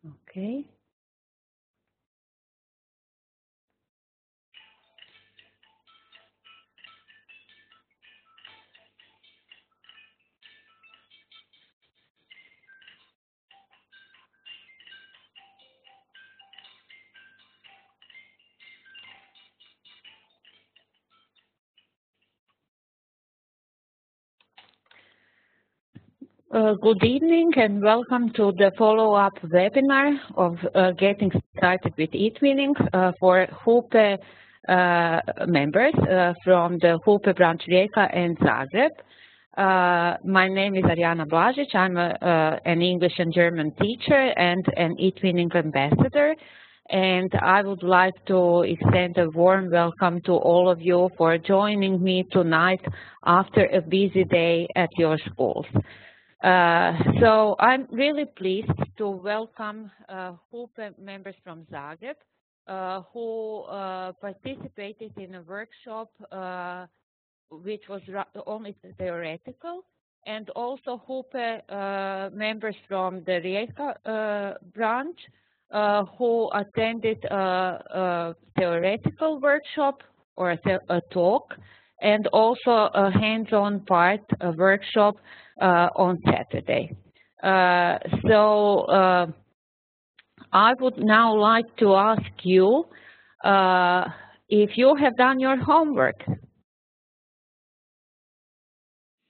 Okay. Good evening and welcome to the follow-up webinar of Getting Started with eTwinning for HUPE members from the HUPE branch Rijeka and Zagreb. My name is Ariana Blažić. I'm an English and German teacher and an eTwinning ambassador. And I would like to extend a warm welcome to all of you for joining me tonight after a busy day at your schools. So I'm really pleased to welcome HUPE members from Zagreb who participated in a workshop which was only theoretical, and also HUPE members from the Rijeka branch who attended a theoretical workshop or a talk, and also a hands-on part, a workshop on Saturday. I would now like to ask you if you have done your homework.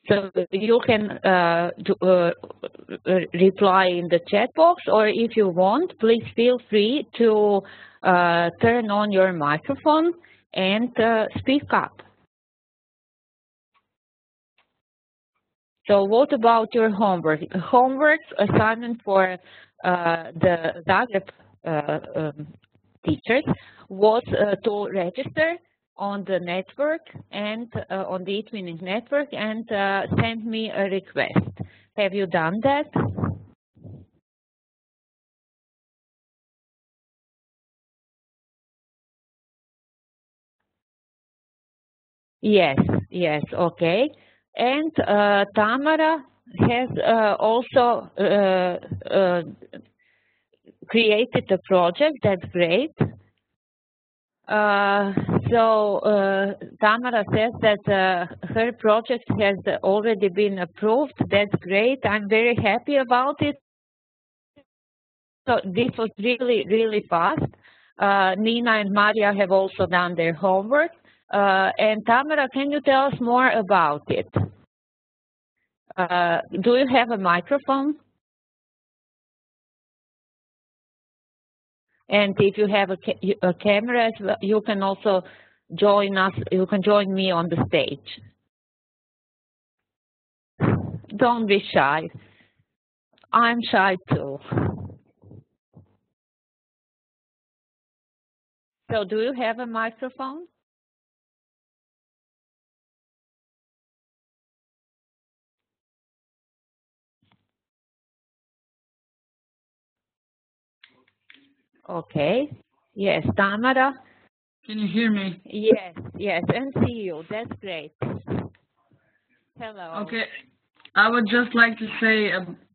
So you can reply in the chat box, or if you want, please feel free to turn on your microphone and speak up. So what about your homework? Homework assignment for the Zagreb teachers was to register on the network and on the eTwinning network and send me a request. Have you done that? Yes, yes, okay. And Tamara has also created a project. That's great. Tamara says that her project has already been approved. That's great. I'm very happy about it. So this was really, really fast. Nina and Maria have also done their homework. And Tamara, can you tell us more about it? Do you have a microphone? And if you have a camera as well, you can also join us. You can join me on the stage. Don't be shy. I'm shy too. So do you have a microphone? Okay. Yes, Tamara. Can you hear me? Yes, yes, and see you. That's great. Hello. Okay. I would just like to say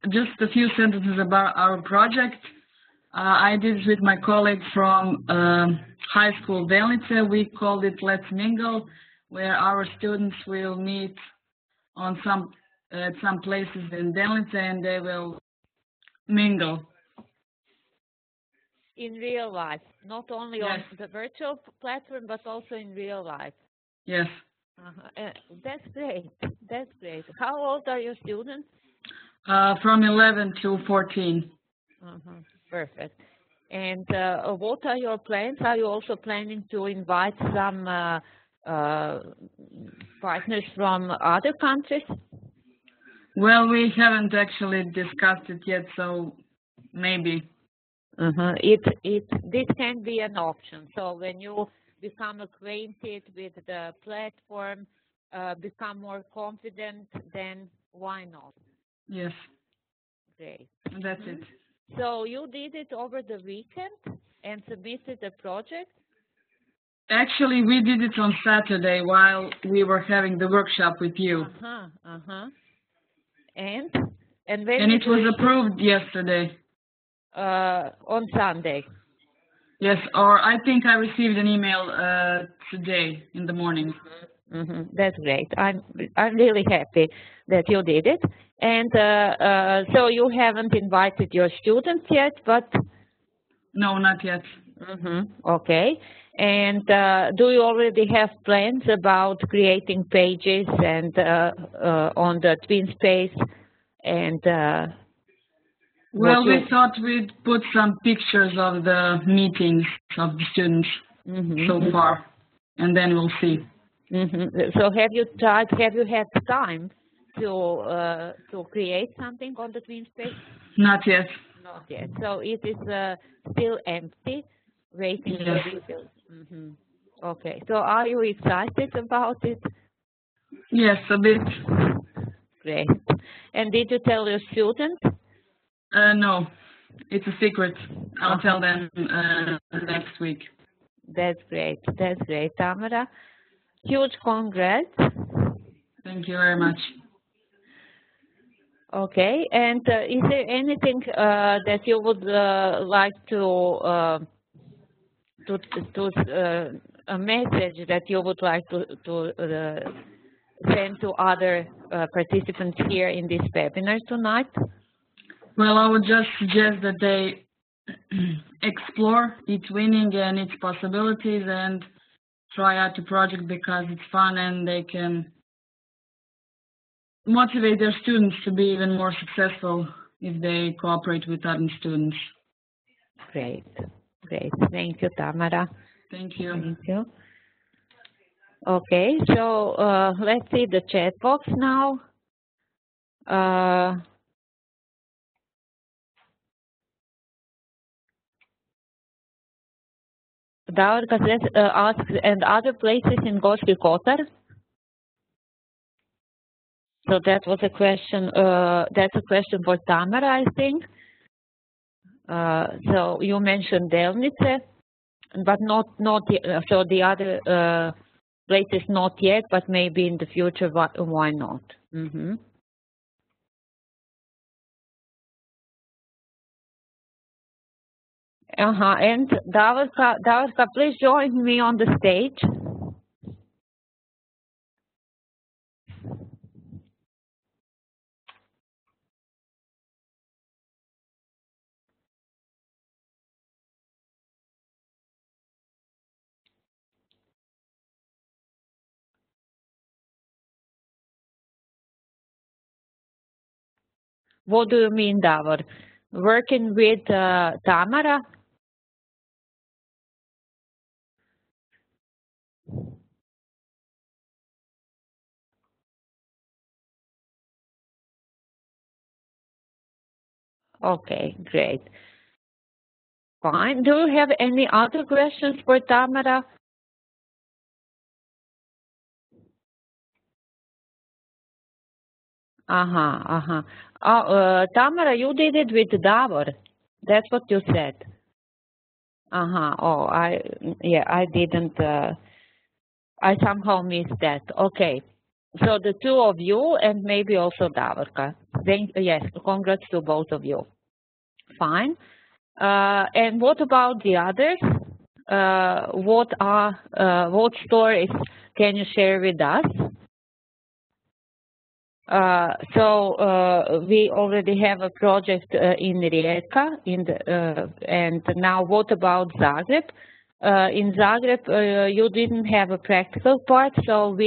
just a few sentences about our project. I did it with my colleague from high school Delnice. We called it Let's Mingle, where our students will meet on some places in Delnice and they will mingle. In real life, not only Yes. on the virtual platform, but also in real life. Yes. That's great. That's great. How old are your students? From 11 to 14. Perfect. And what are your plans? Are you also planning to invite some partners from other countries? Well, we haven't actually discussed it yet, so maybe. This can be an option. So when you become acquainted with the platform, become more confident, then why not? Yes. Great. That's it. So you did it over the weekend and submitted the project? Actually, we did it on Saturday while we were having the workshop with you. And it was approved yesterday. on Sunday. Yes, or I think I received an email today in the morning. That's great. I'm really happy that you did it. And so you haven't invited your students yet, but No, not yet. okay. And do you already have plans about creating pages and on the TwinSpace and well, we thought we'd put some pictures of the meetings of the students so far, and then we'll see. So have you had time to create something on the TwinSpace? Not yet. Not yet. So it is still empty, waiting to be filled. Okay. So are you excited about it? Yes, a bit. Great. And did you tell your students? No, it's a secret. I'll tell them next week. That's great. That's great, Tamara. Huge congrats. Thank you very much. Okay. And is there anything that you would like to a message that you would like to send to other participants here in this webinar tonight? Well, I would just suggest that they explore eTwinning and its possibilities and try out the project because it's fun and they can motivate their students to be even more successful if they cooperate with other students. Great. Great. Thank you, Tamara. Thank you. Thank you. Okay, so let's see the chat box now. Davorka asks, and other places in Gorski Kotar? So that was a question. That's a question for Tamara, I think. So you mentioned Delnice, but not so the other places not yet, but maybe in the future. Why not? And Davorka, please join me on the stage. What do you mean, Davor? Working with Tamara? Okay, great. Fine. Do you have any other questions for Tamara? Tamara, you did it with Davor. That's what you said. Oh, I didn't. I somehow missed that. Okay. So the two of you and maybe also Davorka. Yes, congrats to both of you. Fine. And what about the others? What stories can you share with us? So we already have a project in Rijeka, and now what about Zagreb? In Zagreb, you didn't have a practical part, so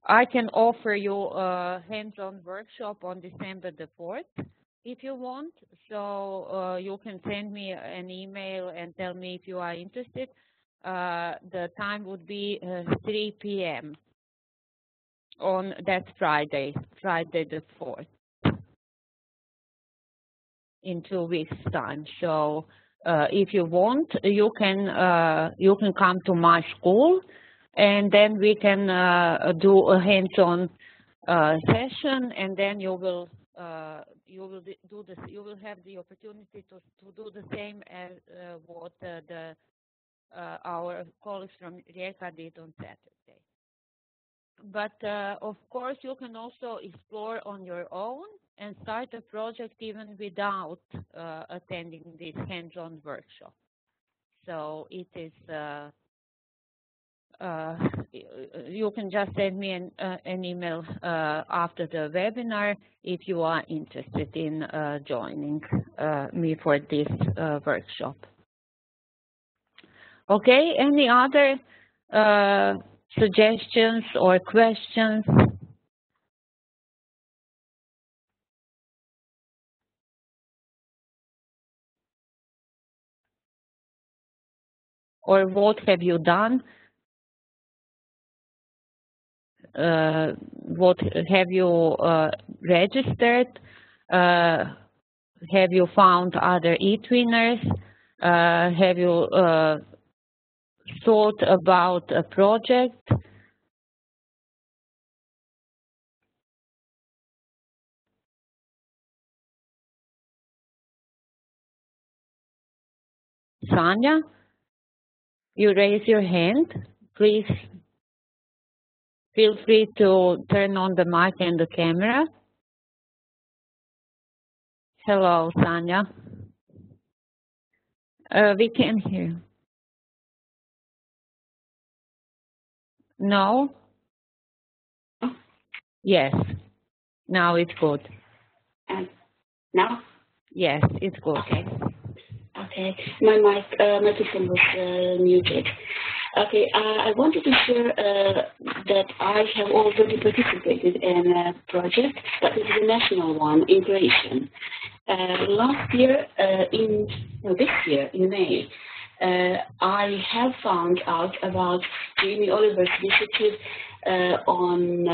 I can offer you a hands-on workshop on December the 4th, if you want. So you can send me an email and tell me if you are interested. The time would be 3 p.m. on that Friday the 4th, in 2 weeks' time. So if you want, you can come to my school, and then we can do a hands-on session, and then you will do this. You will have the opportunity to do the same as what our colleagues from Rijeka did on Saturday. But of course, you can also explore on your own and start a project even without attending this hands-on workshop. So it is, you can just send me an email after the webinar if you are interested in joining me for this workshop. Okay, any other suggestions or questions? Or what have you done? What have you registered? Have you found other eTwinners? Have you thought about a project? Sanya, you raise your hand. Please feel free to turn on the mic and the camera. Hello, Sanya. We can hear you. No? Yes. Now it's good. Now? Yes, it's good. Okay. Okay. My microphone was muted. Okay. I wanted to share that I have already participated in a project, but it's a national one in Croatian. Last year, this year in May, I have found out about Jamie Oliver's initiative on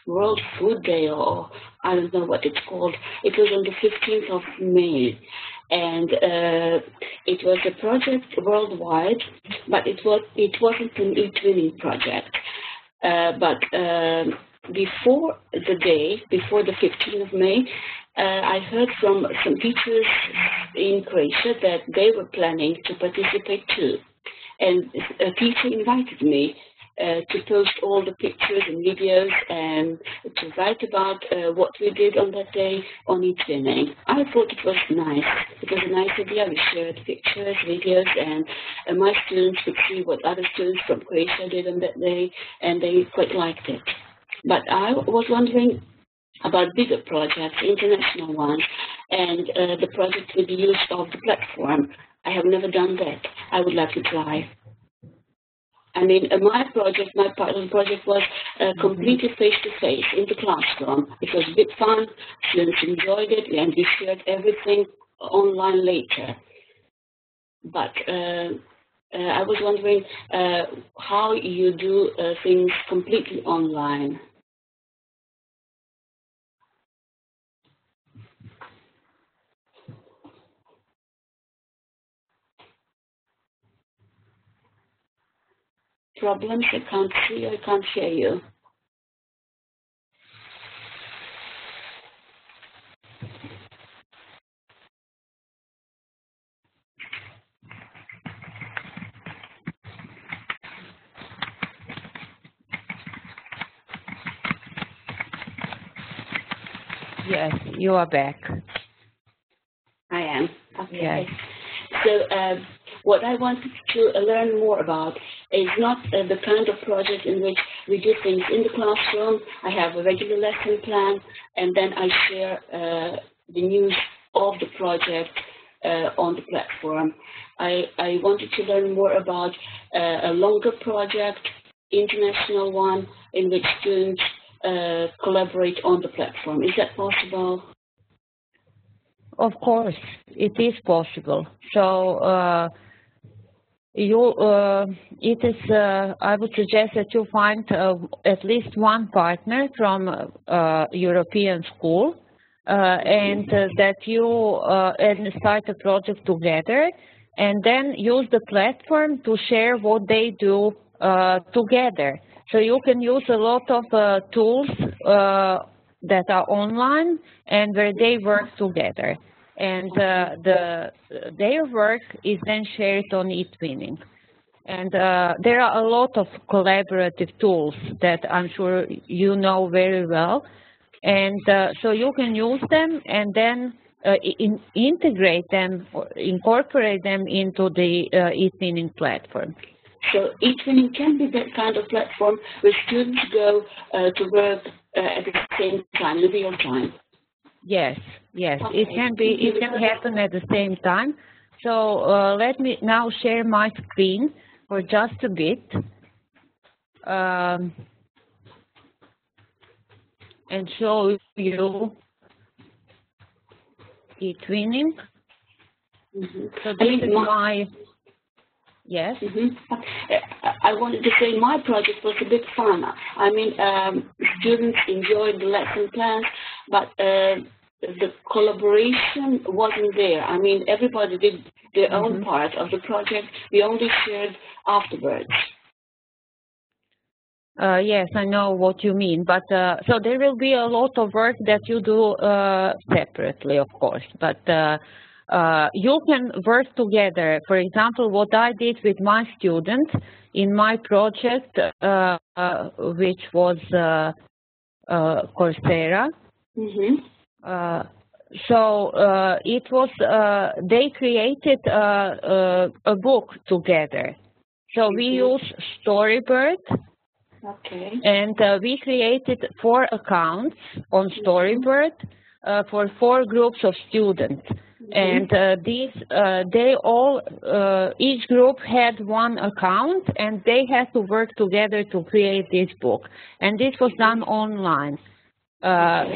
World Food Day, or I don't know what it's called. It was on the 15th of May, and it was a project worldwide, but it wasn't an e-twinning project. But before the 15th of May, I heard from some teachers in Croatia that they were planning to participate too. And a teacher invited me to post all the pictures and videos and to write about what we did on that day on eTwinning. I thought it was nice. It was a nice idea. We shared pictures, videos, and my students could see what other students from Croatia did on that day, and they quite liked it. But I was wondering about bigger projects, international ones, and the project with the use of the platform. I have never done that. I would like to try. I mean, my part of the project was completely face-to-face in the classroom. It was a bit fun, students enjoyed it, and we shared everything online later. But I was wondering how you do things completely online. Problems? I can't see, I can't hear you. Yes, you are back. I am. Okay. Yes. So what I wanted to learn more about is not the kind of project in which we do things in the classroom. I have a regular lesson plan, and then I share the news of the project on the platform. I wanted to learn more about a longer project, international one, in which students collaborate on the platform. Is that possible? Of course, it is possible. So it is. I would suggest that you find at least one partner from European school, and that you and start a project together, and then use the platform to share what they do together. So you can use a lot of tools that are online and where they work together. And their work is then shared on eTwinning. And there are a lot of collaborative tools that I'm sure you know very well. And so you can use them and then integrate them or incorporate them into the e-twinning platform. So e-twinning can be that kind of platform where students go to work at the same time, in real time. Yes, yes, Okay. it can happen at the same time. So let me now share my screen for just a bit. And show you e-twinning. So this is my, yes? I wanted to say my project was a bit fun. I mean, students enjoyed the lesson plans, but the collaboration wasn't there. I mean, everybody did their own part of the project. We only shared afterwards. Yes, I know what you mean, but so there will be a lot of work that you do separately, of course, but you can work together. For example, what I did with my students in my project, which was Coursera. So it was, they created a book together. So we use Storybird. Okay. And we created 4 accounts on Storybird for 4 groups of students. And these, they all, each group had 1 account, and they had to work together to create this book. And this was done online.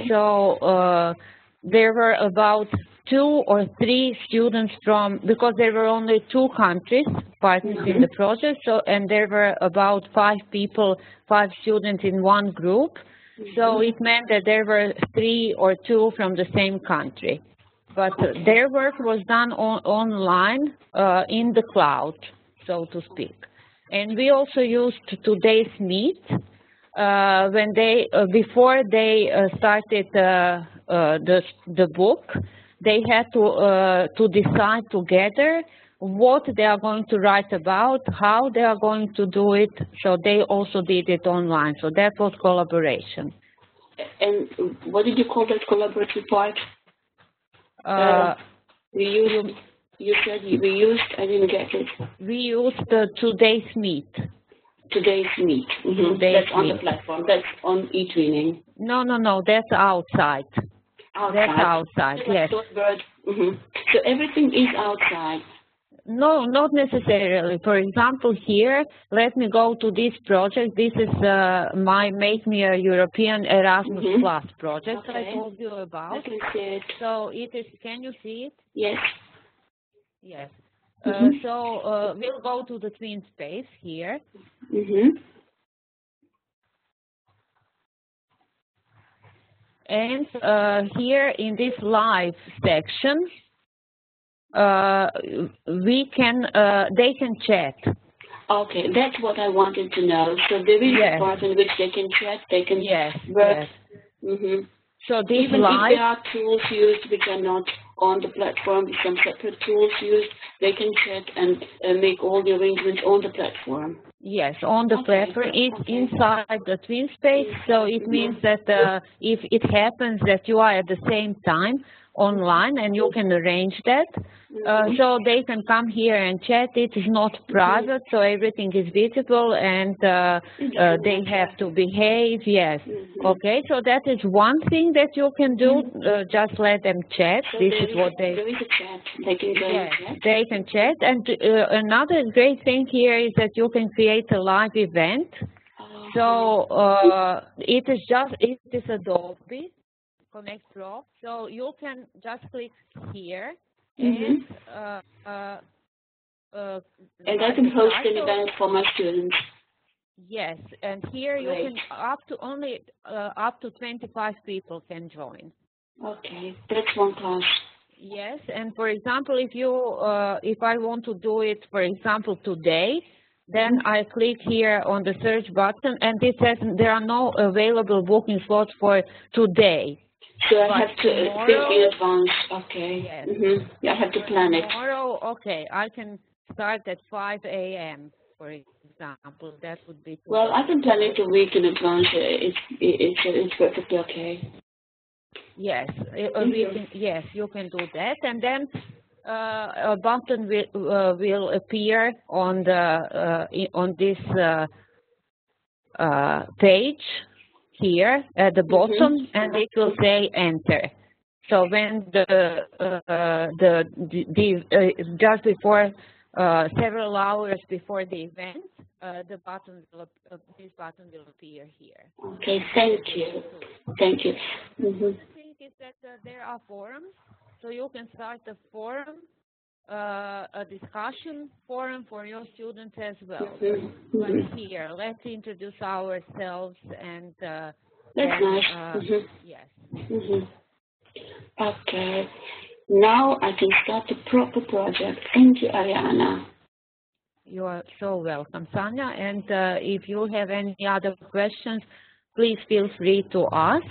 So there were about 2 or 3 students from, because there were only 2 countries partners in the project, so, and there were about 5 people, 5 students in one group. So it meant that there were 3 or 2 from the same country. But their work was done online in the cloud, so to speak. And we also used today's Meet when they, before they started the book. They had to decide together what they are going to write about, how they are going to do it. So they also did it online. So that was collaboration. And what did you call that collaborative part? We used. You said we used. I didn't get it. We used today's Meet. Today's Meet. That's on the platform. That's on e-twinning. No. That's outside. Outside. That's outside, yes. So everything is outside? No, not necessarily. For example, here, let me go to this project. This is my Make Me a European Erasmus Plus project that I told you about. I can see it. So it is, can you see it? Yes. Yes. So we'll go to the Twin Space here. And here in this live section, we can, they can chat. Okay, that's what I wanted to know. So there is a part in which they can chat, they can work. So this even live, if there are tools used which are not on the platform, some separate tools used, they can chat and make all the arrangements on the platform. Yes, on the platform. It's inside the Twin Space, so it means that if it happens that you are at the same time online and you can arrange that, so they can come here and chat. It is not private, so everything is visible, and they have to behave, yes. Okay, so that is one thing that you can do, just let them chat. So this is what they... There is a chat. They can go and chat. They can chat, and another great thing here is that you can create a live event. So it is Adobe Connect Pro, so you can just click here and I can host an event for my students. Yes, and here you can up to 25 people can join. Okay, that's one class. Yes, and for example, if I want to do it, for example, today, then I click here on the search button, and it says there are no available booking slots for today. So I have to think in advance. Okay. Yes. I have to plan it. Tomorrow, okay, I can start at 5 a.m. for example. That would be. Well, I can plan it a week in advance. It's perfectly okay. Yes, yes, you can do that, and then a button will appear on the on this page here at the bottom, and it will say enter. So when just before several hours before the event, this button will appear here. Okay, thank you. Thank you. The thing is that there are forums, so you can start a forum, a discussion forum for your students as well. Like here, let's introduce ourselves and that's nice. Yes. Okay. Now I can start the proper project. Thank you, Ariana. You are so welcome, Sanya. And if you have any other questions, please feel free to ask.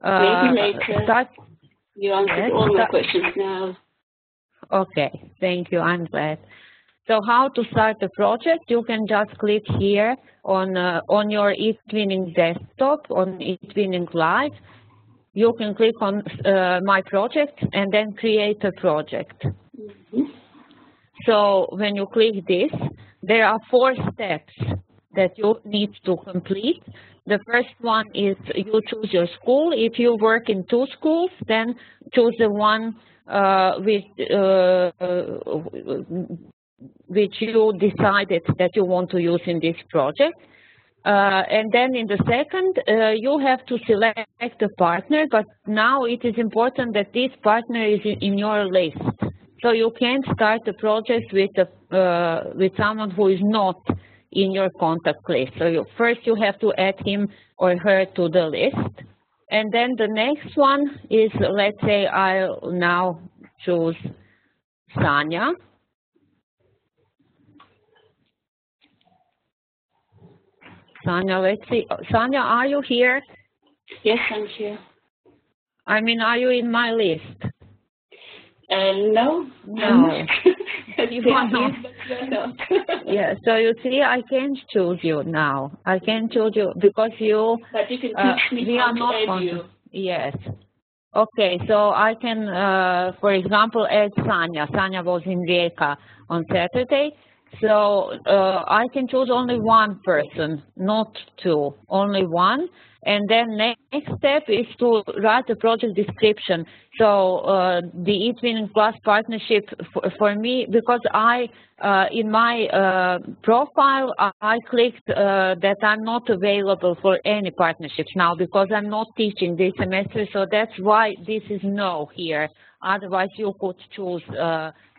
Maybe later. You answered all my questions now. Okay, thank you. I'm glad. So how to start a project? You can just click here on your eTwinning desktop, on eTwinning Live. You can click on My Project and then create a project. So when you click this, there are 4 steps that you need to complete. The first one is you choose your school. If you work in 2 schools, then choose the one which you decided that you want to use in this project. And then in the second, you have to select a partner, but now it is important that this partner is in your list. So you can't start a project with someone who is not in your contact list. So first you have to add him or her to the list. And then the next one is, let's say I'll now choose Sanya. Sanya, let's see. Sanya, are you here? Yes, I'm here. I mean, are you in my list? No. No. You are not. Yeah, so you see, I can't choose you now. I can't choose you because you... But you can teach me we how are to not add you. Yes. Okay, so I can, for example, add Sanya. Sanya was in Rijeka on Saturday. So I can choose only one person, not 2, only one. And then next step is to write a project description. So the eTwinning Plus partnership for me, because in my profile, I clicked that I'm not available for any partnerships now because I'm not teaching this semester. So that's why this is no here. Otherwise, you could choose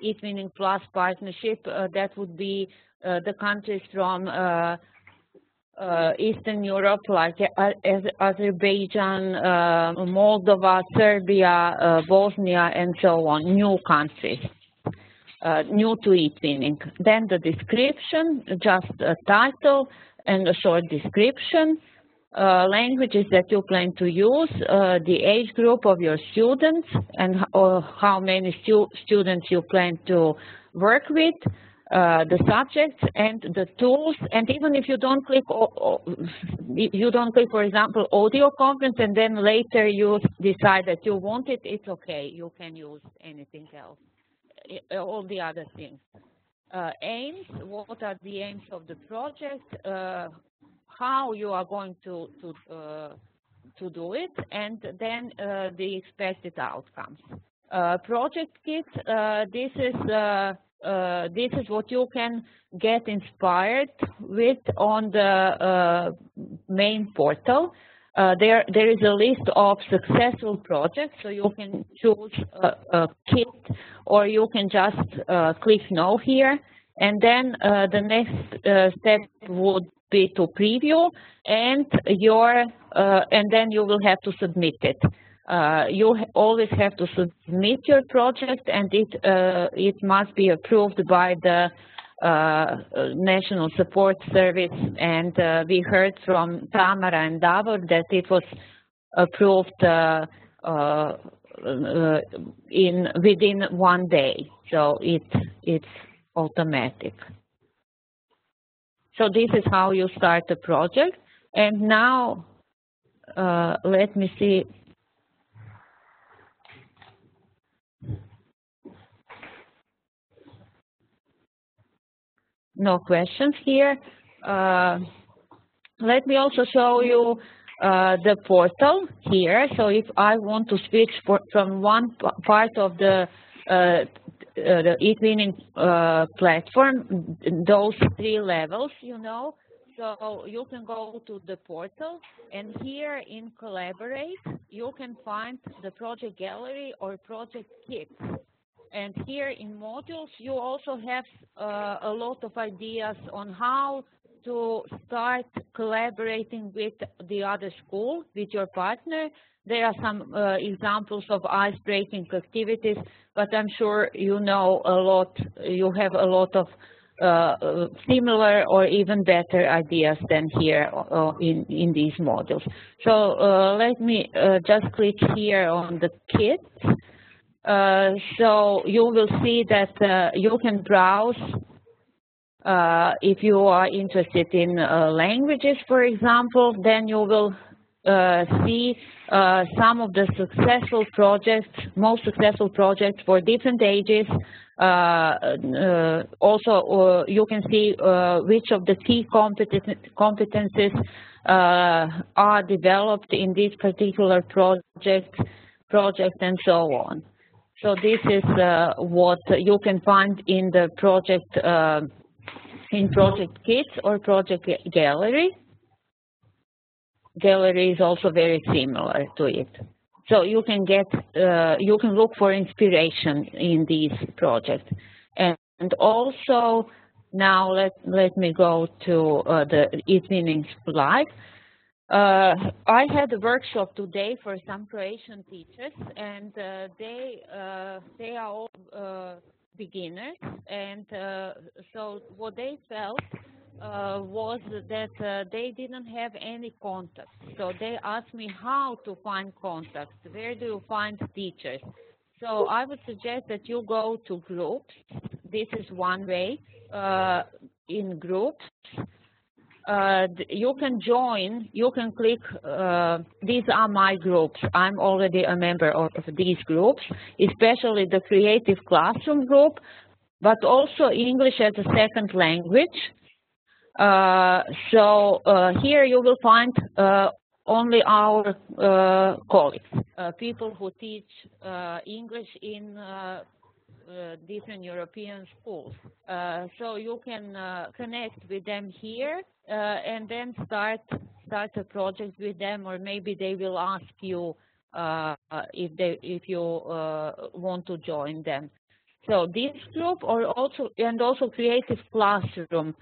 eTwinning Plus partnership. That would be the countries from Eastern Europe, like Azerbaijan, Moldova, Serbia, Bosnia, and so on, new countries, new to eTwinning. Then the description, just a title and a short description, languages that you plan to use, the age group of your students, and how many students you plan to work with, the subjects and the tools. And even if you don't click, for example, audio conference, and then later you decide that you want it, it's okay. You can use anything else, all the other things. Aims, what are the aims of the project? How you are going to do it, and then the expected outcomes. Project kit, this is what you can get inspired with on the main portal. There is a list of successful projects, so you can choose a kit, or you can just click no here, and then the next step would be to preview, and then you will have to submit it. You always have to submit your project, and it must be approved by the National Support Service. And we heard from Tamara and Davor that it was approved within 1 day, so it's automatic. So this is how you start the project. And now let me see. no questions here. Let me also show you the portal here. So if I want to switch from one part of the eTwinning platform, those 3 levels, you know, so you can go to the portal, and here in Collaborate, you can find the project gallery or project kit. And here in modules, you also have a lot of ideas on how to start collaborating with the other school, with your partner. There are some examples of ice-breaking activities, but I'm sure you know a lot, you have a lot of similar or even better ideas than here in these modules. So let me just click here on the kit. So you will see that you can browse if you are interested in languages, for example, then you will see some of the successful projects, most successful projects for different ages. Also, you can see which of the key competencies are developed in this particular project, and so on. So this is what you can find in the project kits or project gallery. Gallery is also very similar to it. So you can get, you can look for inspiration in these projects. And also, now let me go to the eTwinning Live. I had a workshop today for some Croatian teachers, and they are all beginners, and so what they felt was that they didn't have any contacts. So they asked me how to find contacts. Where do you find teachers? So I would suggest that you go to groups. This is one way. In groups, you can join, you can click, these are my groups. I'm already a member of these groups, especially the Creative Classroom group, but also English as a second language. So here you will find only our colleagues, people who teach English in different European schools. So you can connect with them here and then start a project with them, or maybe they will ask you if you want to join them. So this group, or also Creative Classroom,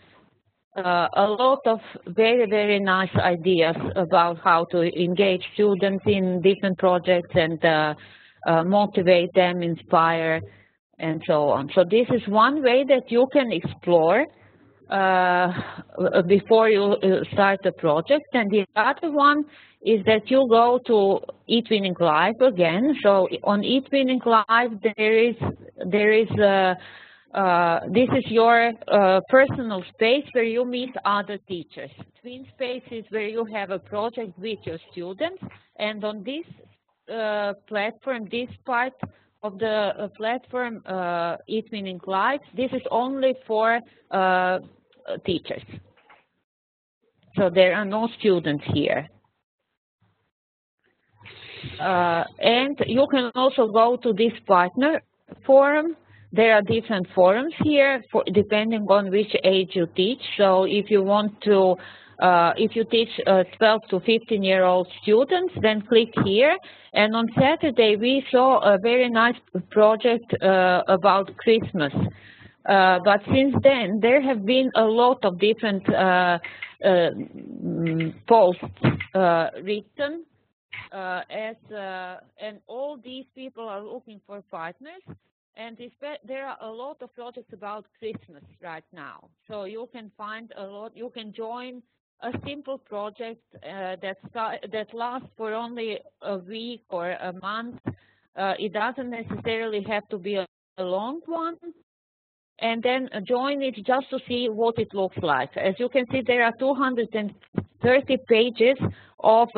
a lot of very nice ideas about how to engage students in different projects and motivate them, inspire, and so on. So this is one way that you can explore before you start a project. And the other one is that you go to eTwinning Live again. So on eTwinning Live, this is your personal space where you meet other teachers. Twin Space is where you have a project with your students, and on this platform, this part of the platform, eTwinning Live, this is only for teachers. So there are no students here. And you can also go to this partner forum. There are different forums here depending on which age you teach. So if you want to, if you teach 12 to 15-year-old students, then click here. And on Saturday, we saw a very nice project about Christmas. But since then, there have been a lot of different posts written, and all these people are looking for partners. And there are a lot of projects about Christmas right now. So you can find a lot, you can join a simple project that lasts for only a week or a month. It doesn't necessarily have to be a long one. And then join it just to see what it looks like. As you can see, there are 230 pages of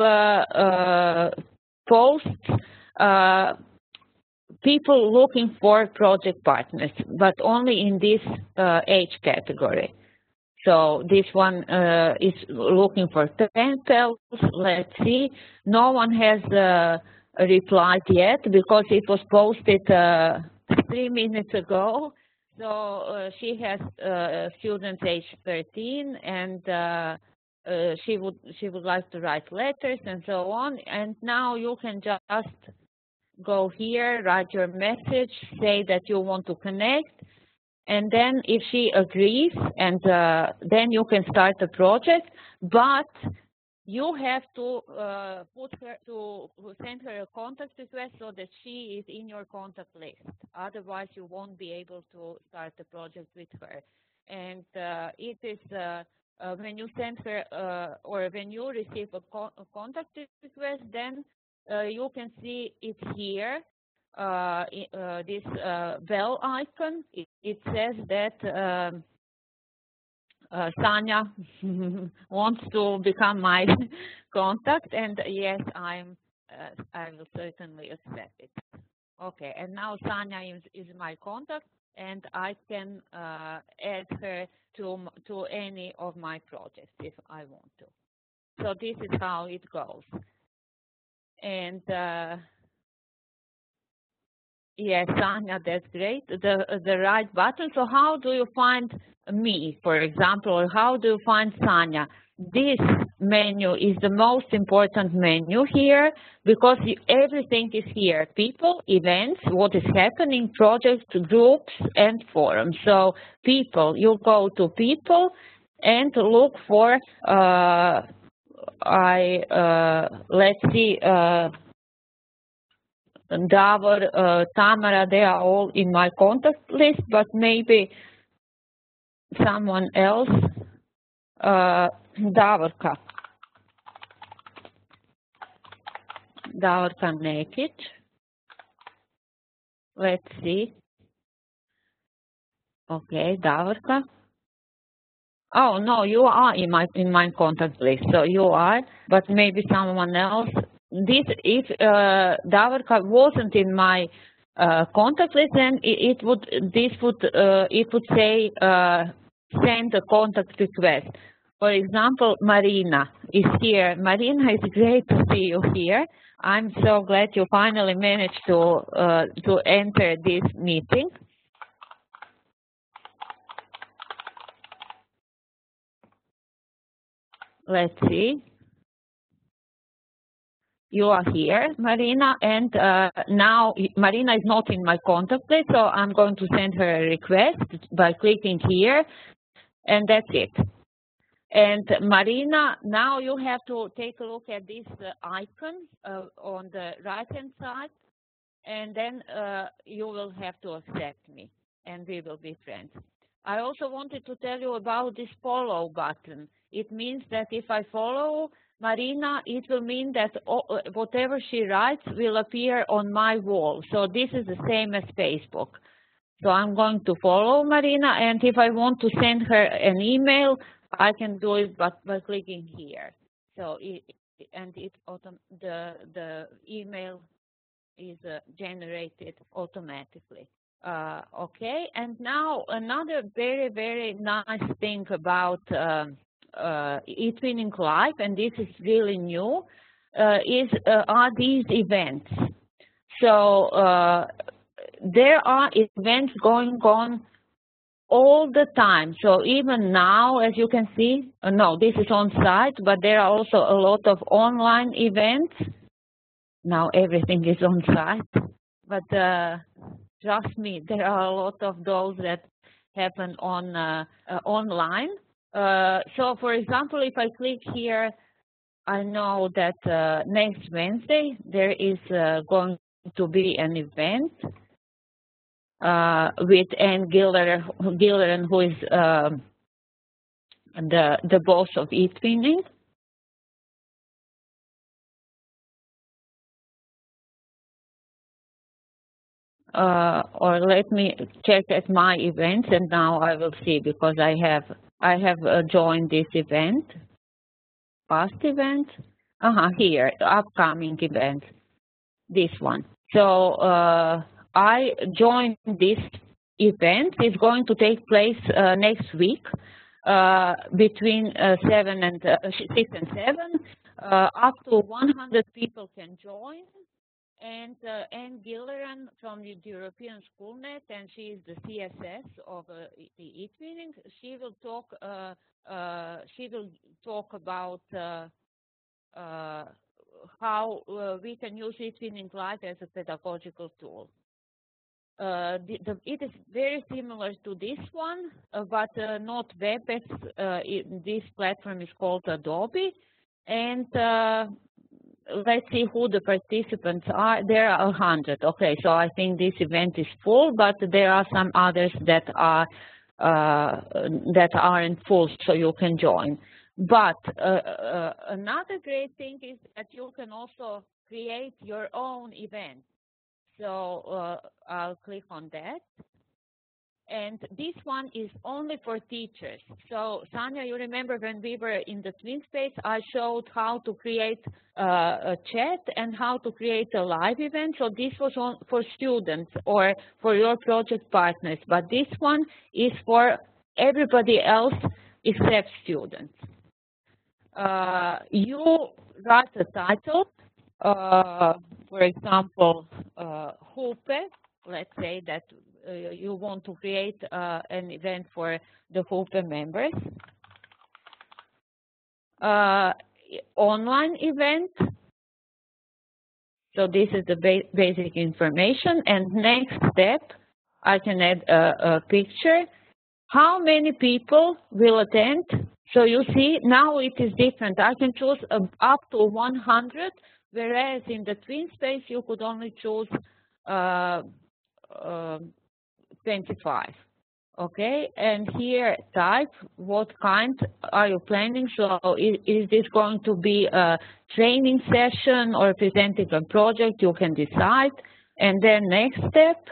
posts, people looking for project partners, but only in this age category. So this one is looking for pen pals. Let's see. No one has replied yet because it was posted 3 minutes ago. So she has students age 13, and she would like to write letters and so on. And now you can just go here, write your message, say that you want to connect, and then if she agrees, and then you can start the project. But you have to send her a contact request so that she is in your contact list. Otherwise, you won't be able to start the project with her. And it is when you send her or when you receive a contact request, then you can see it here. This bell icon. It says that Sanya wants to become my contact, and yes, I will certainly accept it. Okay, and now Sanya is my contact, and I can add her to any of my projects if I want to. So this is how it goes. And yes, Sanya, that's great. The right button. So how do you find me, for example, or how do you find Sanya? This menu is the most important menu here because everything is here. People, events, what is happening, projects, groups, and forums. So people, you go to people and look for, let's see, Davor, Tamara, they are all in my contact list, but maybe someone else, Davorka Nekic. Let's see. Okay, Davorka. Oh no, you are in my contact list, so you are, but maybe someone else. This, if Davorka wasn't in my contact list, then it would say send a contact request. For example, Marina is here. Marina, it's great to see you here. I'm so glad you finally managed to enter this meeting. Let's see. You are here, Marina, and now Marina is not in my contact list, so I'm going to send her a request by clicking here, and that's it. And Marina, now you have to take a look at this icon on the right-hand side, and then you will have to accept me, and we will be friends. I also wanted to tell you about this follow button. It means that if I follow Marina, it will mean that whatever she writes will appear on my wall. So this is the same as Facebook. So I'm going to follow Marina, and if I want to send her an email, I can do it by clicking here. So the email is generated automatically. Okay, and now another very, very nice thing about eTwinning Live, and this is really new, are these events. So there are events going on all the time. So even now, as you can see, no, this is on site, but there are also a lot of online events. Now everything is on site, but trust me, there are a lot of those that happen on online. So for example, if I click here, I know that next Wednesday there is going to be an event with Anne Gilleran, who is the boss of eTwinning. Or let me check at my events, and now I will see, because I have joined this event, past event, here, upcoming event, this one. So I joined this event. It's going to take place next week. between 6 and 7. Up to 100 people can join. And Anne Gilleran from the European SchoolNet, and she is the CSS of the eTwinning. She will talk about how we can use eTwinning Live as a pedagogical tool. It is very similar to this one, but not WebEx. This platform is called Adobe, and let's see who the participants are. There are 100. Okay, so I think this event is full, but there are some others that aren't full, so you can join. But another great thing is that you can also create your own event. So I'll click on that. And this one is only for teachers. So Sanya, you remember when we were in the TwinSpace, I showed how to create a chat and how to create a live event. So this was for students or for your project partners. But this one is for everybody else except students. You write a title, for example, HUPE. Let's say that you want to create an event for the HUPE members. Online event. So this is the basic information. And next step, I can add a picture. How many people will attend? So you see, now it is different. I can choose up to 100, whereas in the TwinSpace, you could only choose 25. Okay, and here type what kind are you planning. So is this going to be a training session or presenting a project? You can decide. And then next step,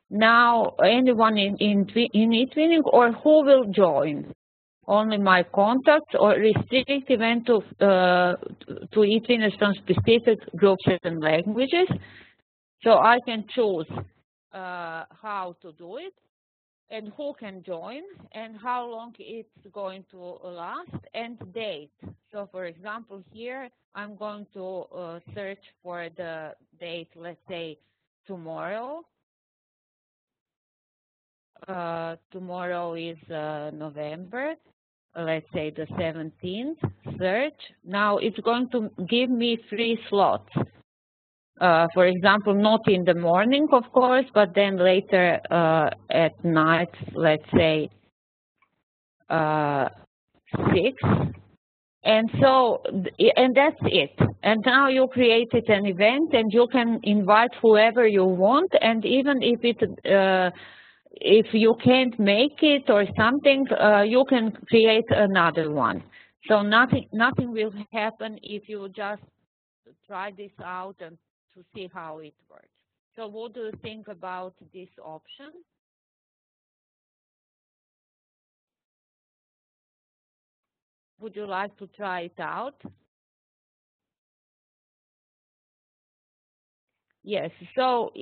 now anyone in eTwinning, or who will join? Only my contacts, or restrict event to eTwinners from specific groups and languages. So I can choose how to do it, and who can join, and how long it's going to last, and date. So for example, here I'm going to search for the date, let's say tomorrow. Tomorrow is November, let's say the 17th, search. Now it's going to give me 3 slots. For example, not in the morning, of course, but then later at night, let's say 6. And so, and that's it. And now you created an event, and you can invite whoever you want. And even if you can't make it or something, you can create another one. So nothing will happen if you just try this out and to see how it works. So what do you think about this option? Would you like to try it out? Yes, so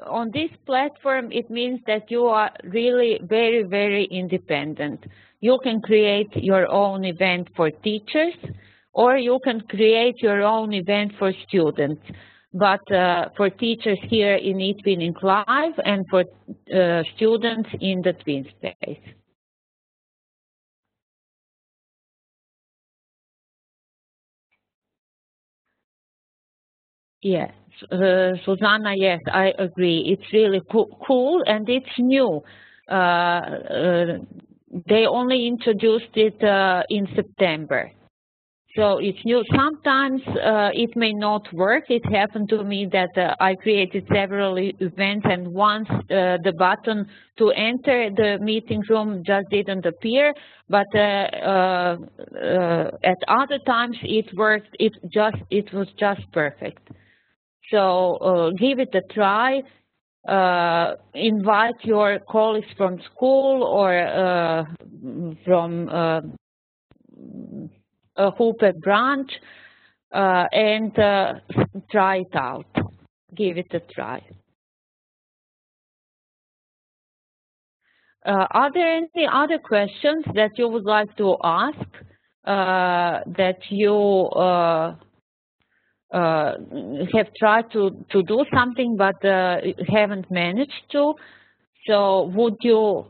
on this platform, it means that you are really very, very independent. You can create your own event for teachers, or you can create your own event for students. But for teachers here in eTwinning Live, and for students in the TwinSpace. Yes, Susanna, yes, I agree. It's really cool, and it's new. They only introduced it in September. So it's new. Sometimes it may not work. It happened to me that I created several events, and once the button to enter the meeting room just didn't appear. But at other times it worked. It was just perfect. So give it a try. Invite your colleagues from school or from a HUPE branch, and try it out. Give it a try. Are there any other questions that you would like to ask that you have tried to do something but haven't managed to? So do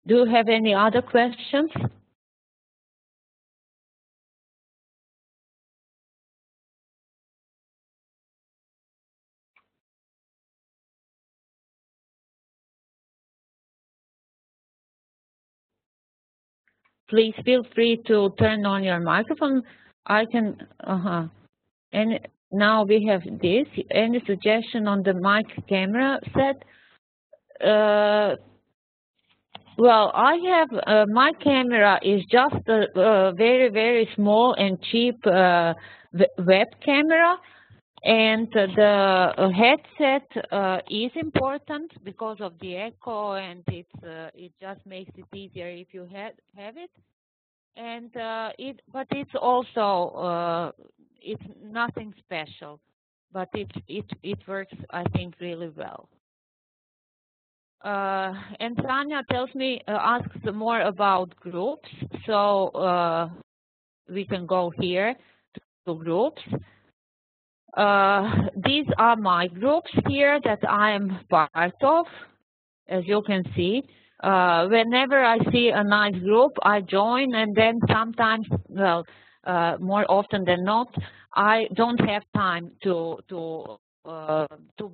you have any other questions? Please feel free to turn on your microphone. I can, and now we have this. Any suggestion on the mic camera set? Well, I have, my camera is just a very, very small and cheap web camera. And the headset is important because of the echo, and it just makes it easier if you have it. And but it's also it's nothing special, but it works, I think, really well. And Tanya tells me asks more about groups, so we can go here to groups. These are my groups here that I am part of, as you can see. Whenever I see a nice group, I join, and then sometimes, well, more often than not, I don't have time to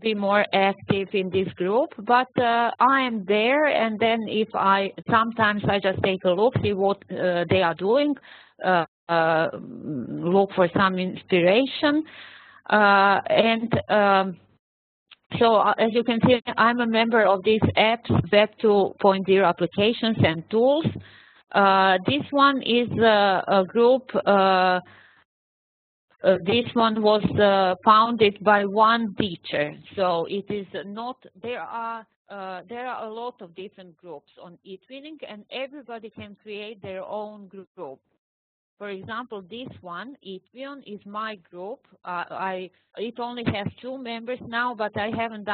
be more active in this group, but I am there, and then sometimes I just take a look, see what they are doing, look for some inspiration. So as you can see, I'm a member of these apps, Web 2.0 applications and tools. This one is a group. This one was founded by one teacher, so it is not. There are a lot of different groups on eTwinning, and everybody can create their own group. For example, this one, eTwion, is my group. It only has 2 members now, but I have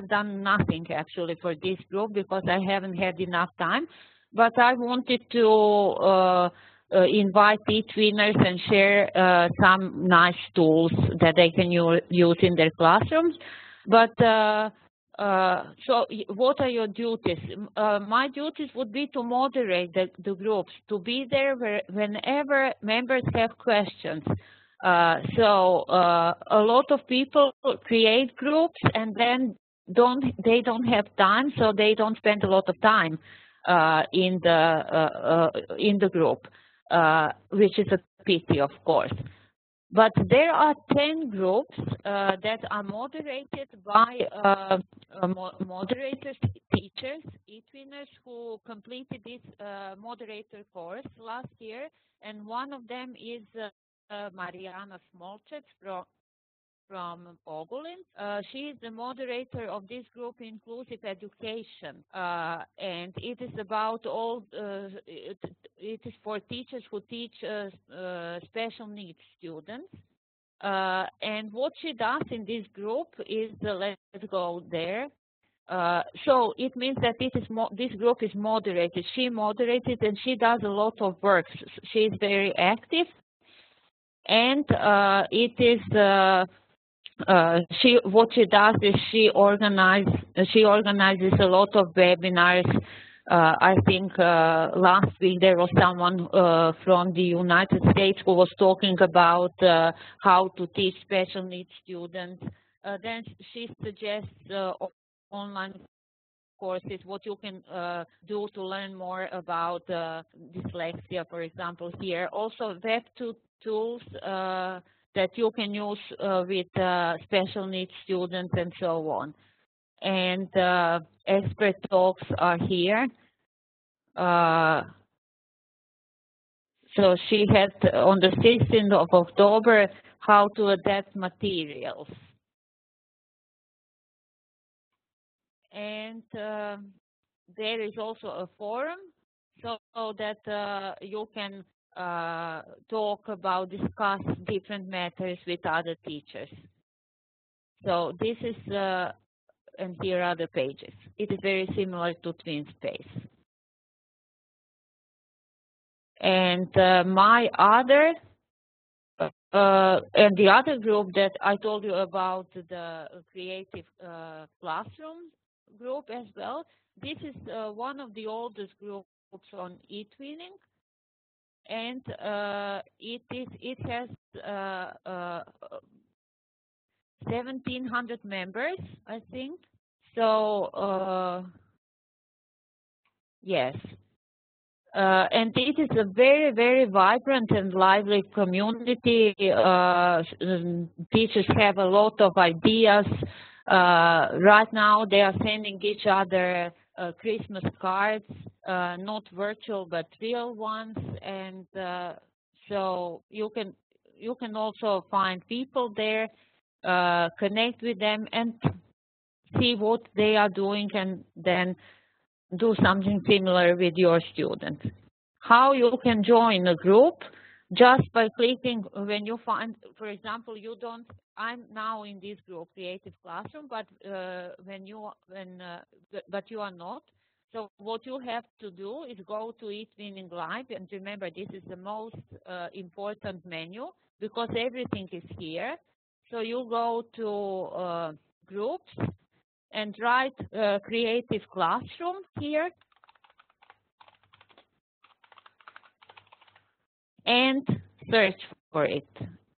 done nothing actually for this group because I haven't had enough time. But I wanted to invite eTwinners and share some nice tools that they can use in their classrooms. But so what are your duties? My duties would be to moderate the groups, to be there whenever members have questions. So a lot of people create groups and then they don't have time, so they don't spend a lot of time in the group, which is a pity, of course. But there are 10 groups that are moderated by moderators, teachers, eTwinners who completed this moderator course last year, and one of them is Mariana Smolčec from Ogulin. She is the moderator of this group, Inclusive Education, and it is about it is for teachers who teach special needs students. And what she does in this group is, let's go there. So it means that this group is moderated. She moderated, and she does a lot of work. She is very active, and it is. What she does is she organizes a lot of webinars. I think last week there was someone from the United States who was talking about how to teach special needs students. Then she suggests online courses, what you can do to learn more about dyslexia, for example, here. Also web tools that you can use with special needs students and so on. And expert talks are here. So she had on the 16th of October how to adapt materials. And there is also a forum so that you can talk about, discuss different matters with other teachers. So this is and here are the pages. It is very similar to TwinSpace. And my other and the other group that I told you about, the creative classroom group as well. This is one of the oldest groups on eTwinning, and it has 1,700 members, I think. So yes. And it is a very, very vibrant and lively community. Teachers have a lot of ideas. Right now, they are sending each other Christmas cards, not virtual but real ones. And so you can also find people there, connect with them, and see what they are doing, and then do something similar with your students. How you can join a group? Just by clicking when you find, for example, I'm now in this group, Creative Classroom, but but you are not. So what you have to do is go to eTwinning Live, and remember, this is the most important menu because everything is here. So you go to groups and write Creative Classroom here, and search for it,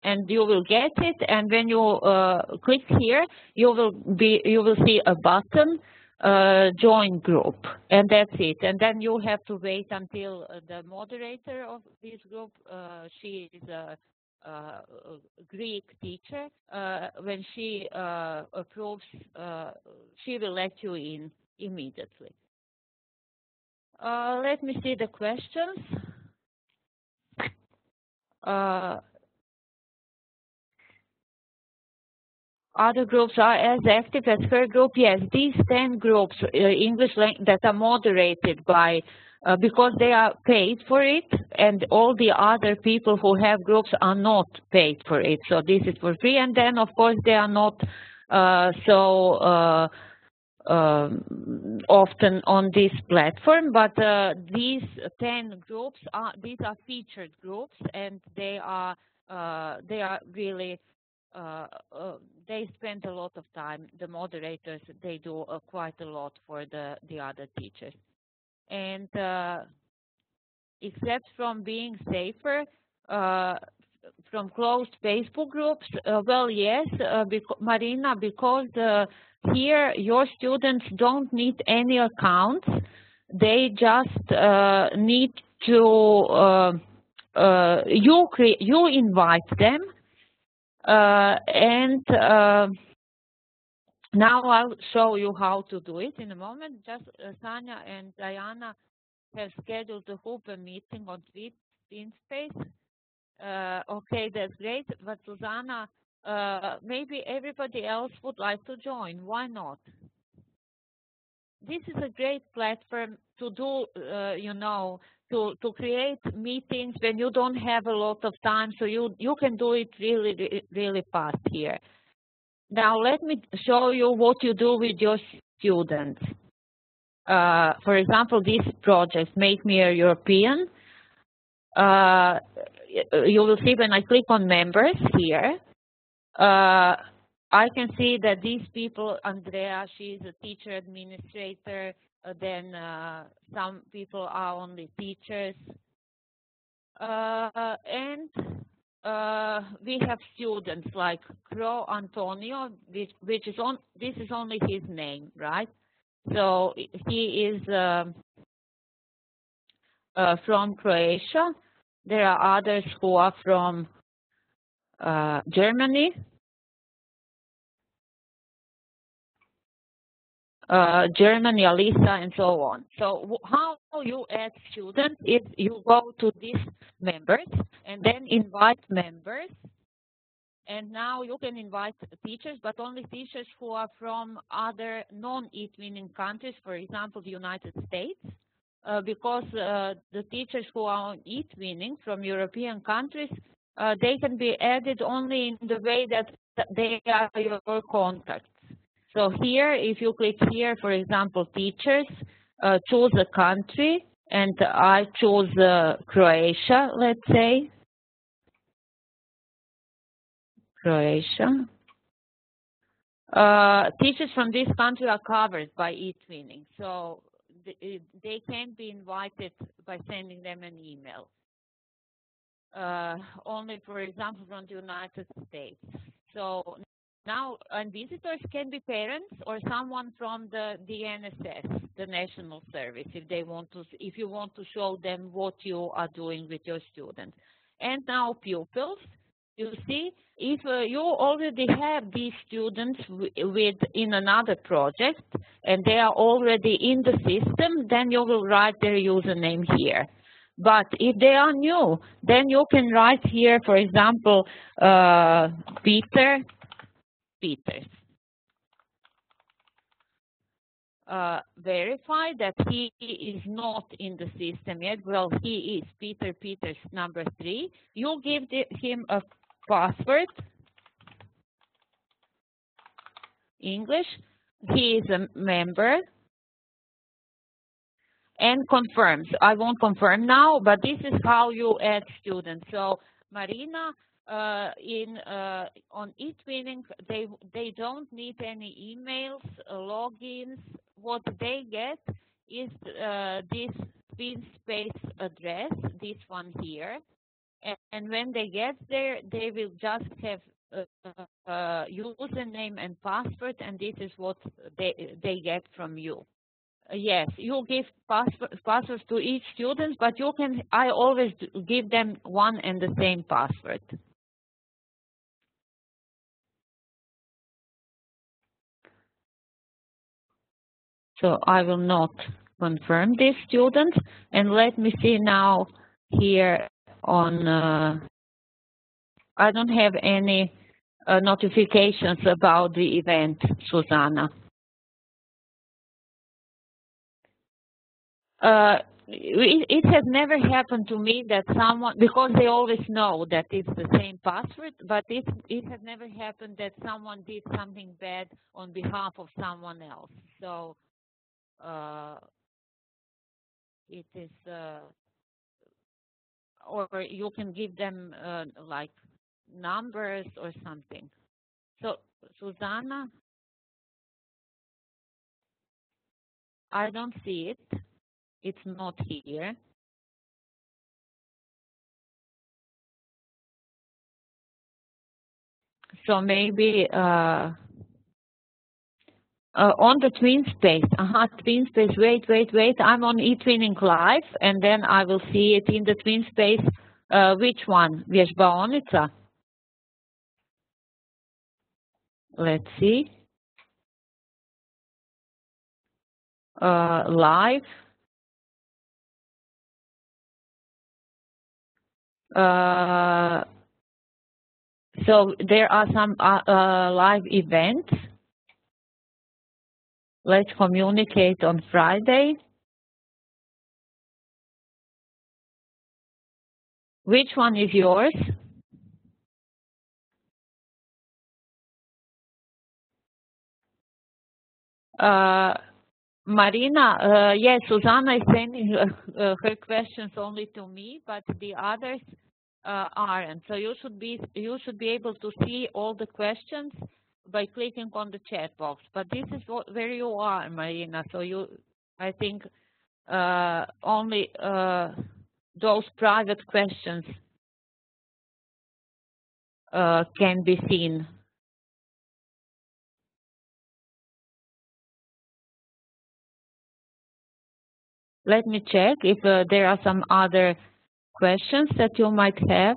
and you will get it. And when you click here, you will see a button, join group, and that's it. And then you have to wait until the moderator of this group, she is a Greek teacher, when she approves, she will let you in immediately. Let me see the questions. Other groups are as active as her group. Yes, these 10 groups, English that are moderated by, because they are paid for it, and all the other people who have groups are not paid for it. So this is for free, and then of course they are not often on this platform, but these 10 groups these are featured groups, and they are really they spend a lot of time. The moderators, they do quite a lot for the other teachers, and except from being safer from closed Facebook groups, well, yes, Marina, because here your students don't need any accounts. They just need to you invite them, and now I'll show you how to do it in a moment. Just Sanya and Diana have scheduled a HUPE meeting on TwinSpace. Okay, that's great. But Susanna, maybe everybody else would like to join. Why not? This is a great platform to do, you know, to create meetings when you don't have a lot of time. So you can do it really, really fast here. Now let me show you what you do with your students. For example, this project, Make Me a European. You will see when I click on members here, I can see that these people, Andrea, she's a teacher administrator, then some people are only teachers, and we have students like Cro Antonio, which is this is only his name, right? So he is from Croatia. There are others who are from Germany, Alisa, and so on. So how you add students is you go to these members and then invite members. And now you can invite teachers, but only teachers who are from other non-eTwinning countries, for example, the United States. Because the teachers who are on eTwinning from European countries, they can be added only in the way that they are your contacts. So here, if you click here, for example, teachers, choose a country, and I choose Croatia, let's say. Croatia. Teachers from this country are covered by eTwinning, so they can be invited by sending them an email. Only, for example, from the United States. So now, and visitors can be parents or someone from the NSS, the National Service, if you want to show them what you are doing with your students. And now pupils. You see, if you already have these students in another project and they are already in the system, then you will write their username here. But if they are new, then you can write here, for example, Peters. Verify that he is not in the system yet. Well, he is Peters number 3. You give him a password, English. He is a member. And confirms. I won't confirm now, but this is how you add students. So Marina, on eTwinning, they don't need any emails, logins. What they get is this TwinSpace address, this one here. And when they get there, they will just have username and password, and this is what they get from you. Yes, you give passwords to each student, but I always give them one and the same password. So I will not confirm this student. And let me see now here on, I don't have any notifications about the event, Susanna. It has never happened to me that someone, because they always know that it's the same password, but it has never happened that someone did something bad on behalf of someone else. So it is, or you can give them like numbers or something. So Susanna, I don't see it. It's not here. So maybe on the TwinSpace. TwinSpace. Wait. I'm on eTwinning Live, and then I will see it in the TwinSpace. Which one? Vježbaonica. Let's see. Live. So there are some live events. Let's communicate on Friday. Which one is yours? Marina, yes, Susanna is sending her questions only to me, but the others aren't. So you should be able to see all the questions by clicking on the chat box. But this is where you are, Marina. So I think only those private questions can be seen. Let me check if there are some other questions that you might have.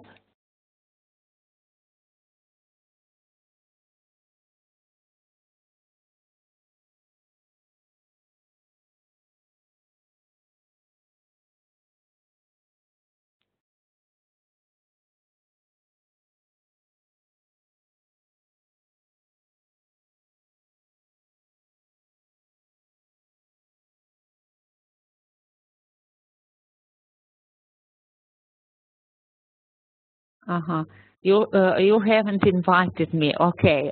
You haven't invited me. Okay.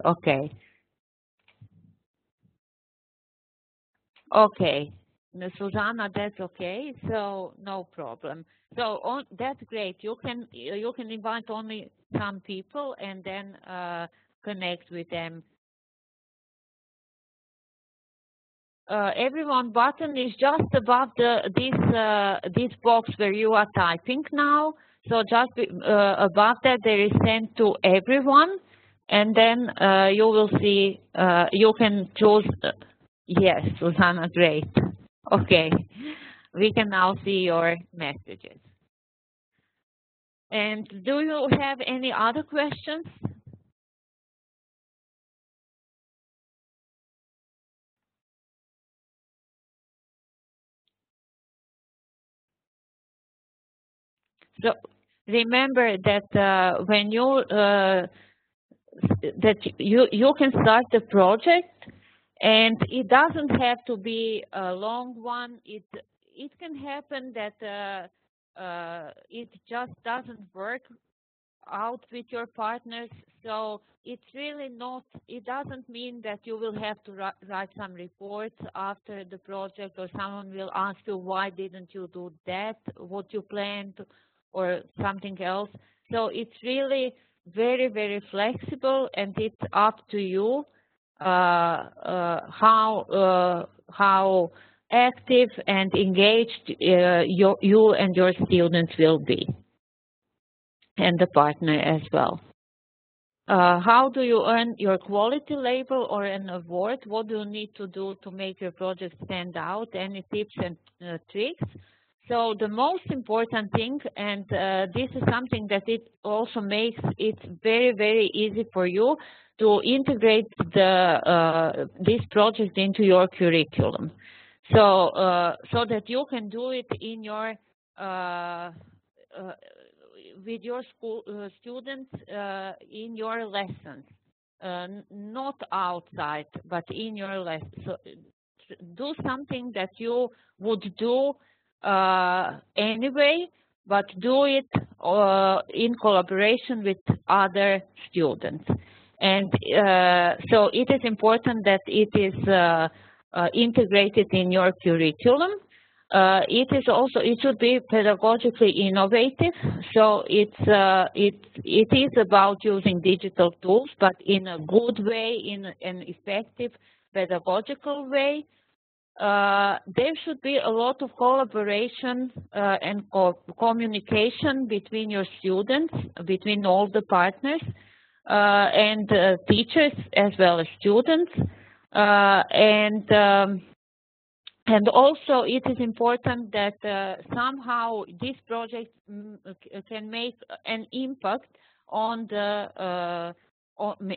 Okay, no, Susanna, that's okay. So no problem. So that's great. You can invite only some people and then connect with them. Everyone button is just above this box where you are typing now. So just above that there is send to everyone, and then you will see you can choose. Yes, Susanna, great. Okay, we can now see your messages. And do you have any other questions? So remember that when you that you can start the project, and it doesn't have to be a long one. It can happen that it just doesn't work out with your partners. So it's really not, it doesn't mean that you will have to write some reports after the project, or someone will ask you, why didn't you do that, what you planned, or something else. So it's really very, very flexible, and it's up to you how active and engaged you and your students will be, and the partner as well. How do you earn your quality label or an award? What do you need to do to make your project stand out? Any tips and tricks? So the most important thing, and this is something that it also makes it very, very easy for you to integrate this project into your curriculum. So so that you can do it in your with your school students in your lessons, not outside, but in your lessons. So do something that you would do anyway, but do it in collaboration with other students. And so it is important that it is integrated in your curriculum. It should be pedagogically innovative. So it is about using digital tools, but in a good way, in an effective pedagogical way. There should be a lot of collaboration and communication between your students, between all the partners, and teachers as well as students. And also it is important that somehow this project can make an impact on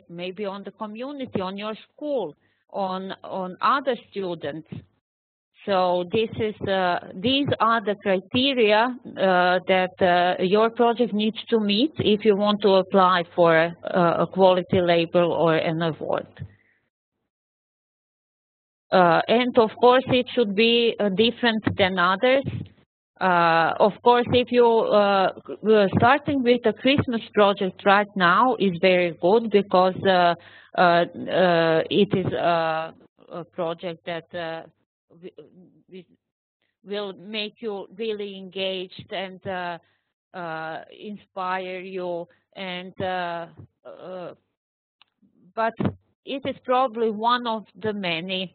maybe on the community, on your school, on other students. So these are the criteria that your project needs to meet if you want to apply for a quality label or an award. And of course, it should be different than others. Of course, if you starting with a Christmas project right now is very good, because it is a project that will make you really engaged and inspire you. And but it is probably one of the many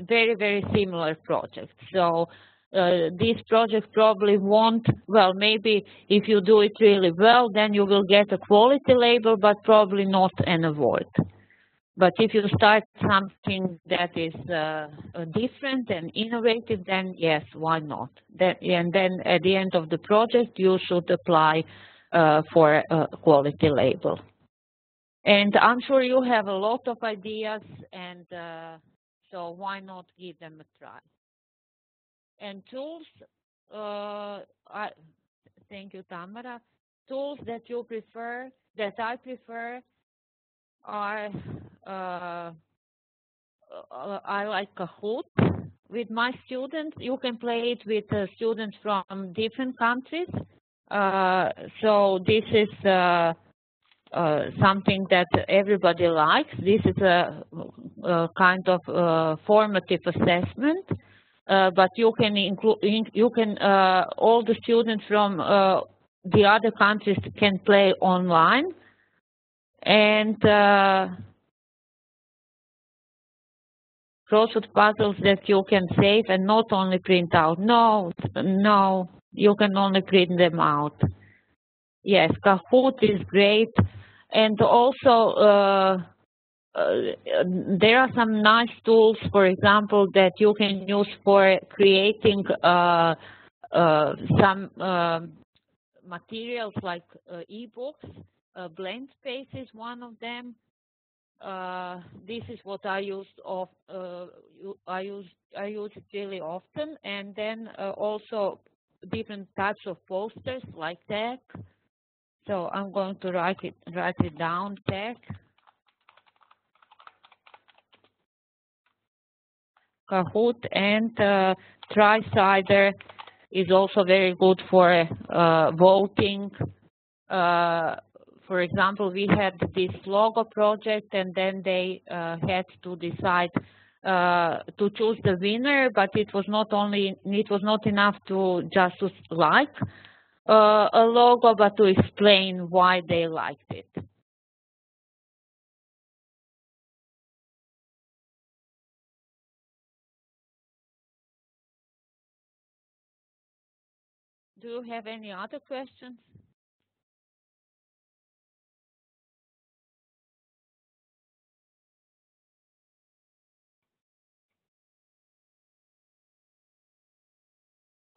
very, very similar projects. So this project probably won't, well, maybe if you do it really well, then you will get a quality label, but probably not an award. But if you start something that is different and innovative, then yes, why not? And then at the end of the project, you should apply for a quality label. And I'm sure you have a lot of ideas, and so why not give them a try? And tools, thank you, Tamara. Tools that you prefer, that I prefer, are I like Kahoot with my students. You can play it with students from different countries. So this is something that everybody likes. This is a kind of formative assessment, but you can include, all the students from the other countries can play online, and crossword puzzles that you can save and not only print out. No, no, you can only print them out. Yes, Kahoot is great, and also there are some nice tools, for example, that you can use for creating some materials like e-books. Blendspace is one of them. This is what I use I use it really often, and then also different types of posters like tag. So I'm going to write it down, tag. Kahoot, and TriCider is also very good for voting. For example, we had this logo project, and then they had to decide to choose the winner, but it was not enough to just like a logo, but to explain why they liked it. Do you have any other questions?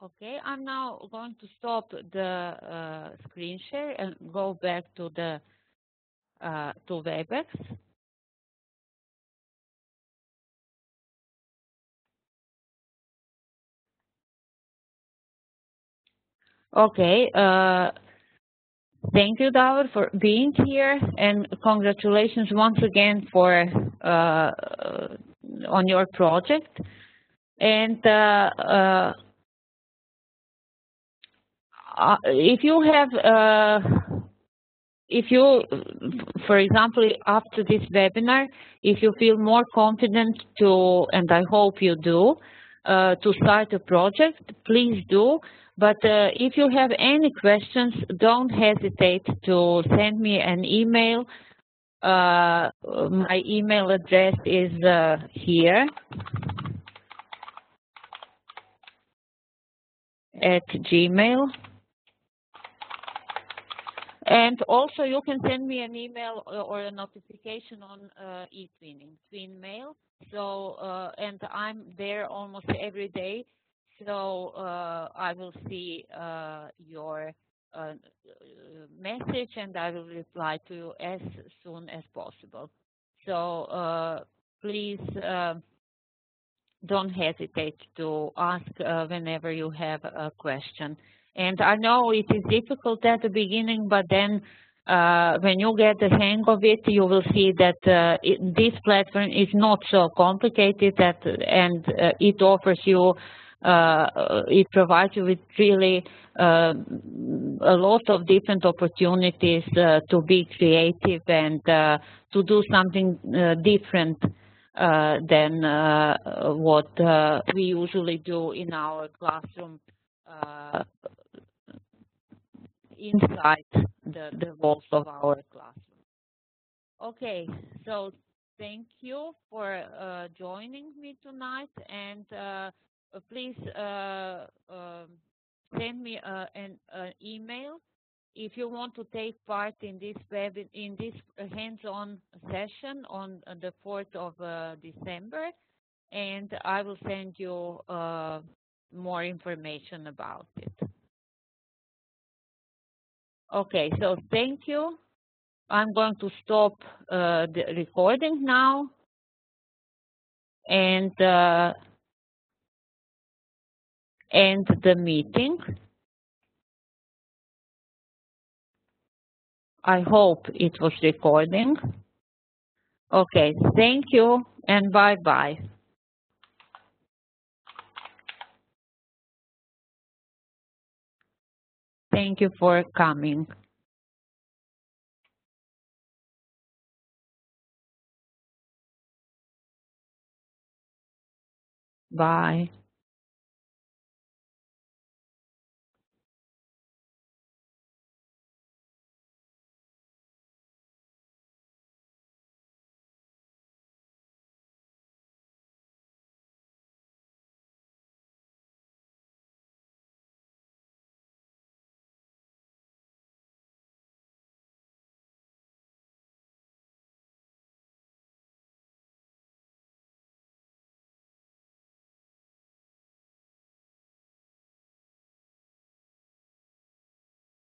Okay, I'm now going to stop the screen share and go back to the to WebEx. Okay, thank you, Davor, for being here, and congratulations once again for on your project. And if you have if you, for example, after this webinar, if you feel more confident to, and I hope you do, to start a project, please do. But if you have any questions, don't hesitate to send me an email. My email address is here at Gmail. And also, you can send me an email or a notification on eTwinning, TwinMail. So, and I'm there almost every day. So I will see your message, and I will reply to you as soon as possible. So please don't hesitate to ask whenever you have a question. And I know it is difficult at the beginning, but then when you get the hang of it, you will see that this platform is not so complicated, and it offers you, it provides you with really a lot of different opportunities to be creative and to do something different than what we usually do in our classroom inside the walls of our classroom. Okay, so thank you for joining me tonight, and please send me an email if you want to take part in this hands-on session on the 4th of December, and I will send you more information about it. Okay, so thank you. I'm going to stop the recording now, and end the meeting. I hope it was recording. Okay, thank you, and bye-bye. Thank you for coming. Bye.